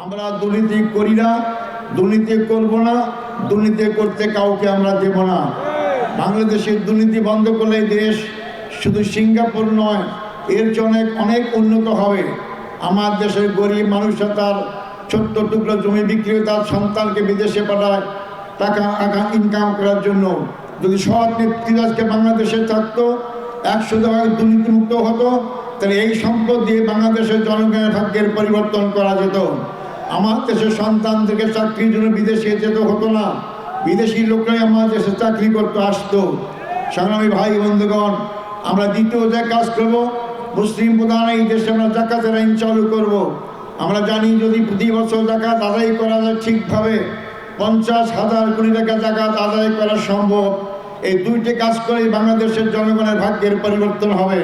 আমরা দুর্নীতি করি না, দুর্নীতি করব না, দুর্নীতি করতে কাউকে আমরা দেব না। বাংলাদেশের দুর্নীতি বন্ধ করলে দেশ শুধু সিঙ্গাপুর নয়, এর চেয়ে অনেক উন্নত হবে। আমার দেশের গরিব মানুষরা তার ছোট্ট টুকরো জমি বিক্রি করে তার সন্তানকে বিদেশে পাঠায় টাকা ইনকাম করার জন্য। যদি সৎ নেতৃত্ব আজকে বাংলাদেশে থাকতো, 100% দুর্নীতিমুক্ত হতো, তাহলে এই সম্পদ দিয়ে বাংলাদেশের জনগণের ভাগ্যের পরিবর্তন করা যেত। আমার দেশের সন্তানদেরকে চাকরির জন্য বিদেশে যেতে হতো না, বিদেশি লোকরাই আমার দেশে চাকরি করতে আসতো। সংগ্রামী ভাই বন্ধুগণ, আমরা দ্বিতীয় যে কাজ করব, মুসলিম প্রধান এই দেশে আমরা জাকাতের আইন চালু করব। আমরা জানি যদি প্রতি বছর জাকাত আদায় করা যায় ঠিকভাবে, 50,000 কোটি টাকা জাকাত আদায় করা সম্ভব। এই দুইটি কাজ করেই বাংলাদেশের জনগণের ভাগ্যের পরিবর্তন হবে।